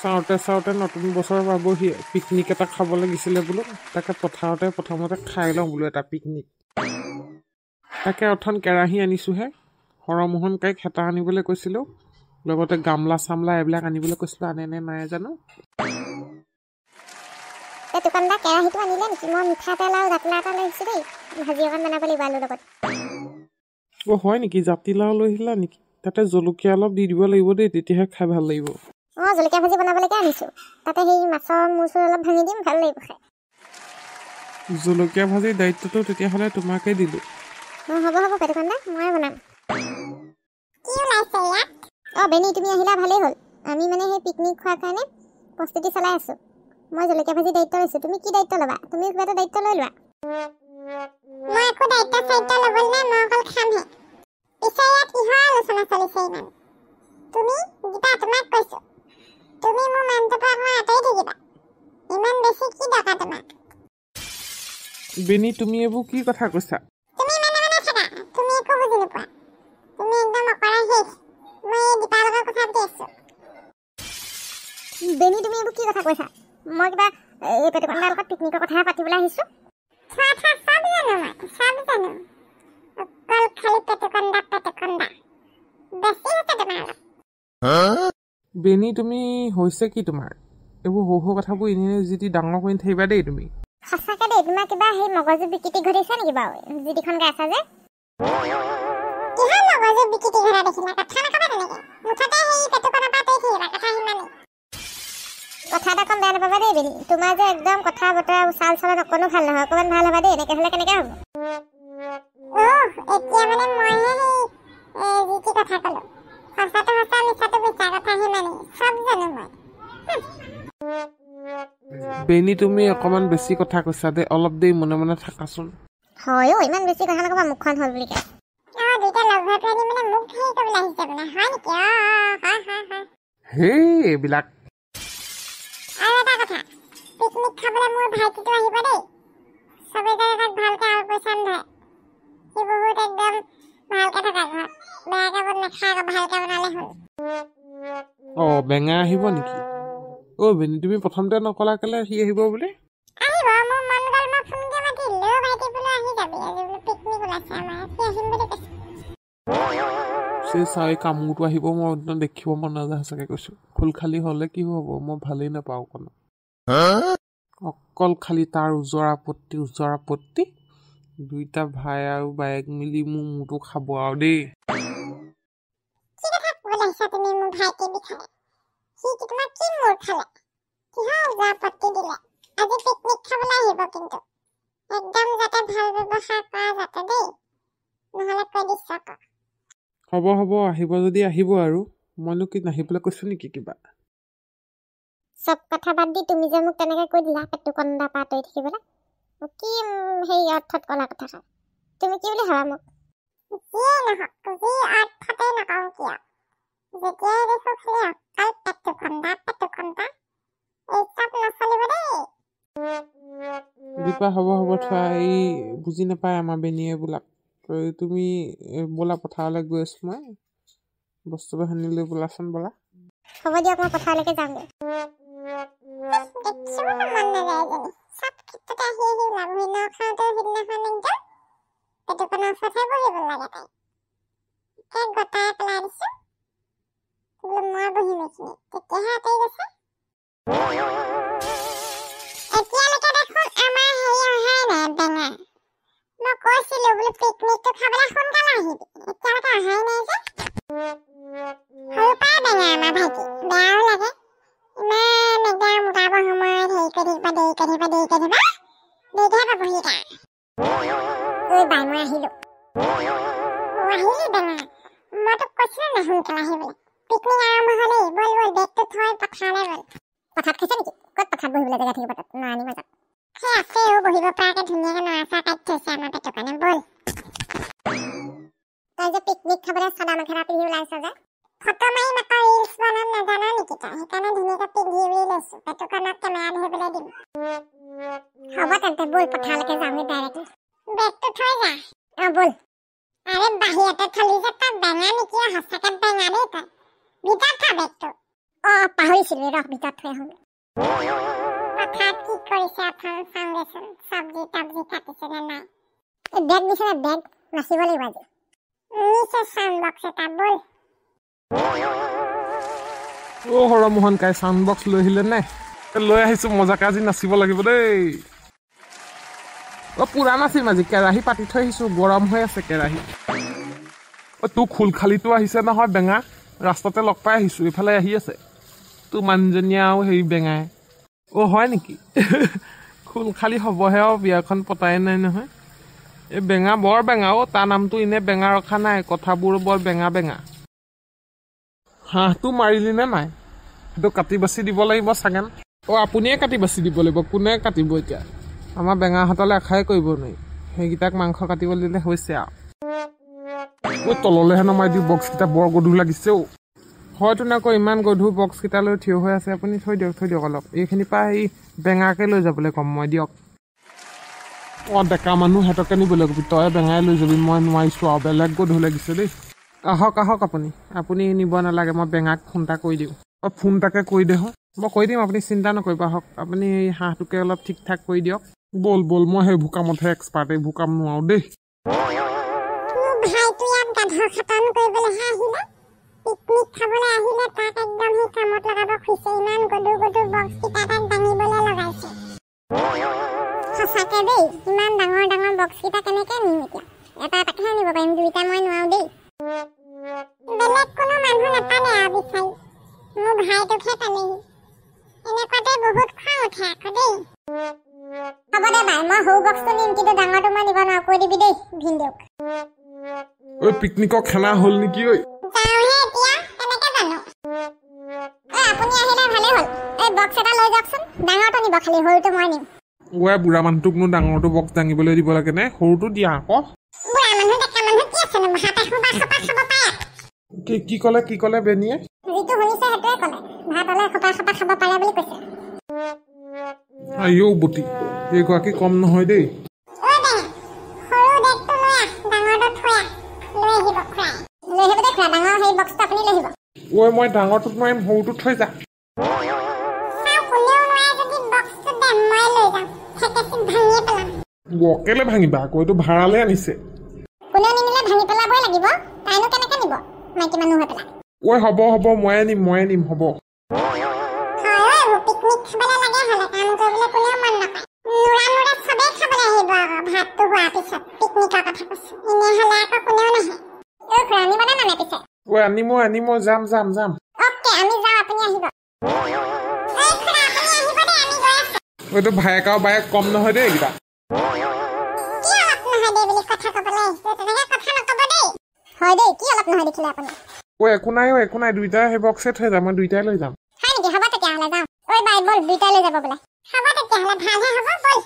চাওঁতে চাওঁতে নতুন বছৰ পাবহি পিকনিক এটা খাব লাগিছিলে বোলো তাকে পথাৰতে প্ৰথমতে খাই লওঁ বোলো এটা পিকনিক তাকে অথন কেৰাহী আনিছোঁহে হৰমোহন কাইক হেতা আনিবলৈ কৈছিলোঁ লগতে গামলা চামলা এইবিলাক আনিবলৈ কৈছিলোঁ আনে নে নাই জানো দোকানদাৰ কেৰাহীটো আনিলে নেকি মই মিঠাতেল আৰু জাতিলাও এটা লৈ আহিছোঁ দেই ভাজি অকণ বনাব লাগিব আলুৰ লগত অ' হয় নেকি জাতিলাও লৈ আহিলা নেকি তাতে জলকীয়া অলপ দি দিব লাগিব দেই তেতিয়াহে খাই ভাল লাগিব অঁ জলকীয়া ভাজি বনাবলৈকে আনিছোঁ তাতে সেই মাছৰ মূৰ চূৰ অলপ ভাঙি দিম ভাল লাগিব খাই জলকীয়া ভাজিৰ দায়িত্বটো তেতিয়াহ'লে তোমাকে দিলোঁ অঁ হ'ব দোকানদাৰ ময়ে বনাম কি ওলাইছে ইয়াত অঁ বেনি তুমি আহিলা ভালেই হ'ল আমি মানে সেই পিকনিক খোৱাৰ কাৰণে প্ৰস্তুতি চলাই আছোঁ মই জলকীয়া ভাজি দায়িত্ব লৈছোঁ তুমি কি দায়িত্ব ল'বা তুমি কিবা এটা দায়িত্ব লৈ লোৱা মই একো দায়িত্ব চায়িত্ব ল'বলৈ নাই মই অকল খামহে পিছে ইয়াত কিহৰ আলোচনা চলিছে ইমান তুমি গীতা তোমাক কৈছোঁ তুমি মোৰ মানুহটোৰ পৰা অকণমান আঁতৰি থাকিবা ইমান বেছি কি দৰকাৰ তোমাক বেনি তুমি এইবোৰ কি কথা কৈছা তুমি মানে থাকা তুমি একো বুজি নোপোৱা তুমি একদম অকৰা শেষ মই এই গীতাৰ লগত কথা পাতি আছোঁ বেনি তুমি এইবোৰ কি কথা কৈছা মই কিবা এই পেটুকন্দাৰ লগত পিকনিকৰ কথাহে পাতিবলৈ আহিছোঁ চব জানো অকল খালি পেটুকন্দা বেছি হৈছে তোমাৰ বেনি তুমি হৈছে কি তোমাৰ এইবোৰ সৰু সৰু কথাবোৰ এনেই যি ডাঙৰ কৰি থাকিবা দেই তুমি সঁচাকৈ দেই তোমাৰ কিবা সেই মগজু বিকৃতি ঘটিছে নেকি বাৰু যিটিখন গাই আছা যে কিহৰ মগজু বিকৃতি ঘটা দেখিলা কথা নকবা তেনেকৈ মুঠতে সেই পেটুকন্দা পৰা আঁতৰি থাকিবা কথা সিমানেই কথা এটা কম বেয়া নাপাবা দেই বেনি তোমাৰ যে একদম কথা বতৰা চাল চলন অকণো ভাল নহয় অকণমান ভাল হ'বা দেই এনেকৈ হ'লে কেনেকৈ হ'ব এতিয়া মানে মইহে সেই যি কি কথা ক'লোঁ সঁচাটো সঁচা মিছাটো মিছা কথা সিমানেই চব জানো মই বেনি তুমি অকণমান বেছি কথা কৈছা দেই অলপ দেৰি মনে মনে থাকাচোন হয় ইমান বেছি কথা নকবা মুখখন হ'ল বুলি কয় দুইটা লগ হৈ পেলাই মানে মোক হেৰি কৰিবলৈ আহিছে বোলে হয় নেকি হয় হেই এইবিলাক আৰু এটা কথা পিকনিক খাবলৈ মোৰ ভাইটিটো আহিব দেই চবেই তাক ভালকৈ আলপৈচান ধৰে সি বহুত একদম ভালকৈ থকা ঘৰত বেয়াকৈ নাখায় আকৌ ভালকৈ বনালে হ'ল অঁ বেঙা আহিব নেকি অ' বেনি তুমি প্ৰথমতে নকলা কেলে সি আহিব বুলি আহিব মোৰ মন গ'ল মই ফোনকৈ মাতিলোঁ ভাইটি বোলো আহি যাবি আজি বোলো পিকনিক ওলাইছে আমাৰ সি আহিম বুলি কৈছে সেই চাই কামোৰটো আহিব মই একদম দেখিব মন নাযায় সঁচাকৈ কৈছোঁ খোল খালী হ'লে কি হ'ব মই ভালেই নাপাওঁ অকণ অকল খালি তাৰ ওজৰ আপত্তি দুইটা ভাই আৰু বায়েক মিলি মোৰ মূৰটো খাব আৰু দেই কি কথা ক'বলৈ আহিছা তুমি মোৰ ভাইটিৰ বিষয়ে সি তোমাক কি মূৰ খালে কিহৰ ওজৰ আপত্তি দিলে আজি পিকনিক খাবলৈ আহিব কিন্তু একদম যাতে ভাল ব্যৱহাৰ কৰা যাতে দেই নহ'লে কৈ দিছোঁ আকৌ হ'ব আহিব যদি আহিব আৰু মইনো কি নাহিবলৈ কৈছোঁ নেকি কিবা চব কথা বাদ দি তুমি যে মোক তেনেকৈ কৈ দিলা পেটুকন্দা পৰা আঁতৰি থাকিবলৈ কি সেই অৰ্থত ক'লা কথাষাৰ তুমি কি বুলি ভাবা মোক যিয়ে নহওক যি অৰ্থতেই নকওঁ কিয় যেতিয়াই দেখোঁ খালি অকল পেটুকন্দা এই চব নচলিব দেই দীপা হ'ব থোৱা এই বুজি নাপায় আমাৰ বেনিয়ে এইবিলাক তুমি ব'লা পথাৰলৈ গৈ আছোঁ মই বস্তুবোৰ সানি লৈ বোলাচোন ব'লা হ'ব দিয়ক মই পথাৰলৈকে যামগৈ দেখিব মন নাযায় এজনী চব ক্ষেত্ৰতে আহি লাভহীন খাওঁতে সিদিনাখন একদম পেটুকন্দা ওচৰতহে বহিব লাগে তাই একে গটাই পেলাই দিছোঁ বোলো মই বহিম এইখিনি তেতিয়াহে আঁতৰি গৈছে এতিয়ালৈকে দেখোন আমাৰ হেৰি অহাই নাই বেঙা মই কৈছিলোঁ বোলো পিকনিকটো খাবলৈ সোনকালে আহিবি এতিয়ালৈকে অহাই নাই যে সৰু পৰাই বেঙা আমাৰ ভাইটি বেয়াও লাগে ইমান একদম মোটাবৰ সময়ত হেৰি কৰি থাকিবা দেৰি কৰি থাকিবা দেৰিকেহে পাবহি তাৰ ঐ বাই মই আহিলোঁ আহিলি বেঙা মই তোক কৈছিলোঁ না সোনকালে আহিবলৈ পিকনিক আৰম্ভ হ'লেই ব'ল বেগটো থৈ পথাৰলৈ গ'ল পথাৰত খাইছে নেকি ক'ত পথাৰত বহিবলৈ জেগা থাকিব তাত নানি মাজত সেই আছে বহিব পৰাকৈ ধুনীয়াকৈ নৰা চৰা কাটি থৈছে আমাৰ পেটুকন্দা ব'ল তই যে পিকনিক খাবলৈ চাদৰ মেখেলা পিন্ধি ওলাইছ যে ফটো মাৰিম আকৌ ৰিলছ বনাম নাজানা নেকি তই সেইকাৰণে ধুনীয়াকৈ পিন্ধি উৰি লৈছোঁ পেটুকন্দাক কেমেৰা ধৰিবলৈ দিম হ'ব তেন্তে ব'ল পথাৰলৈকে যাওঁগৈ ডাইৰেক্টলি বেগটো থৈ যা অঁ ব'ল আৰে বাহিৰতে থলি যে তই বেঙা নেকি সঁচাকৈ বেঙা দেই তই ভিতৰত থ বেগটো পাহৰিছিলো ৰখ ভিতৰত থৈ আহোঁ কথাত কি কৰিছে আপোনাৰ চাওঁগেচোন চব্জি তব্জি কাটিছে নে নাই বেগ দিছে নে বেগ নাচিব লাগিব আজি নিচে চাউণ্ড বক্স এটা বল হৰমোহন কাই চাউণ্ড বক্স লৈ আহিলে নে লৈ আহিছো মজাকে আজি নাচিব লাগিব দেই পুৰা নাচিম আজি কেৰাহী পাতি থৈ আহিছো গৰম হৈ আছে কেৰাহী তোৰ খোলখালিটো আহিছে নহয় বেঙা ৰাস্তাতে লগ পাই আহিছো এইফালে আহি আছে তোৰ মানুহজনীয়ে আৰু হেৰি বেঙাই হয় নেকি খোলখালি হ'বহে আৰু বিয়াখন পতাই নাই নহয় এই বেঙা বৰ বেঙা তাৰ নামটো এনে বেঙা ৰখা নাই কথাবোৰ বৰ বেঙা বেঙা হাঁহটো মাৰিলি নে নাই সেইটো কাটি বাচি দিব লাগিব চাগেন আপুনিয়ে কাটি বাচি দিব লাগিব কোনে কাটিব এতিয়া আমাৰ বেঙাহঁতলৈ আশাই কৰিব নোৱাৰি সেইকেইটাক মাংস কাটিব দিলে হৈছে আৰু তললৈহে নমাই দিওঁ বক্সকেইটা বৰ গধুৰ লাগিছে হয়তো নকৌ ইমান গধুৰ বক্সকেইটালৈ থিয় হৈ আছে আপুনি থৈ দিয়ক অলপ এইখিনিৰ পৰা এই বেঙাকে লৈ যাবলৈ ক'ম মই দিয়ক ডেকা মানুহ সিহঁতকে নিবলৈ কবি তই বেঙাই লৈ যাবি মই নোৱাৰিছোঁ আৰু বেলেগ গধুৰ লাগিছে দেই আহক আপুনি নিব নালাগে মই বেঙাক ফোন এটা কৰি দিওঁ ফোন এটাকে কৰি দে মই কৈ দিম আপুনি চিন্তা নকৰিব আহক আপুনি এই হাঁহটোকে অলপ ঠিক ঠাক কৰি দিয়ক বল মই সেই ভোকামতহে এক্সপাৰ্ট এই ভোকাম নোৱাৰো দেই পিকনিক খাবলৈ আহিলে তাক একদম সেই কামত লগাব খুজিছে ইমান গধুৰ গধুৰ বক্স কেইটা তাক দাঙিবলৈ লগাইছে সঁচাকে দেই ইমান ডাঙৰ ডাঙৰ বক্স কেইটা কেনেকে নিম এতিয়া এটা এটাকেহে নিব পাৰিম দুইটা মই নোৱাৰো দেই বেলেগ কোনো মানুহ নাপালে আৰু বিচাৰি মোৰ ভাইটোকহে পালেহি এনেকুৱাতে বহুত খং উঠে আকৌ দেই হ'ব দে বাই মই সৰু বক্সটো নিম কিন্তু ডাঙৰটো মই নিব নোৱাৰো কৈ দিবি দেই ভিনদেউক পিকনিকৰ খানা হ'ল নেকি যাওঁহে এতিয়া কেনেকে জানো আপুনি আহিলে ভালে হ'ল এই বক্স এটা লৈ যাওকচোন ডাঙৰটো নিব খালি সৰুটো মই নিম বুঢ়া মানুহটোকনো ডাঙৰটো বক্স দাঙিবলৈ দিব লাগে নে সৰুটো দিয়া আকৌ বুঢ়া মানুহ ডেকা মানুহ কি আছেনো ভাত এখোপা খোপা খাব পাৰে কি ক'লে বেনিয়ে যিটো শুনিছে সেইটোৱে ক'লে ভাত হ'লে খোপা খোপা খাব পাৰে বুলি কৈছে আইও বুটি এইগৰাকী কম নহয় দেই সৰু ডেকটো লৈ আহ ডাঙৰটো থৈ আহ লৈ আহিব দে খুৰা ডাঙৰ সেই বক্সটো আপুনি লৈ আহিব মই ডাঙৰটোত নোৱাৰিম সৰুটোত থৈ যা কেলে ভাঙিবা আকৌ এইটো ভাড়ালে আনিছে কোনেও নিনিলে ভাঙি পেলাবই লাগিব তাইনো কেনেকে নিব মাইকী মানুহ হৈ পেলাই হ'ব ময়ে নিম হ'ব পিকনিক খাবলৈ লাগে হ'লে কাম কৰিবলৈ কোনেও মন নকৰে মূৰা চবেই খাবলৈ আহিব আকৌ ভাতটো হোৱাৰ পিছত পিকনিকৰ কথা কৈছো এনেহ'লে আকৌ কোনেও নাহে খুৰা আনিবনে নানে পিছে আনিম যাম অ'কে আমি যাওঁ আপুনি আহিব এইটো ভায়েক আৰু বায়েক কম নহয় দেই এইকেইটা একো নাই দুইটাই সেই বক্সে থৈ যাম মই দুইটাই লৈ যাম হ'ব তেতিয়াহ'লে যাওঁ ঐ বাই বল দুইটাই লৈ যাব বোলে হ'ব তেতিয়াহ'লে ভালহে হ'ব বল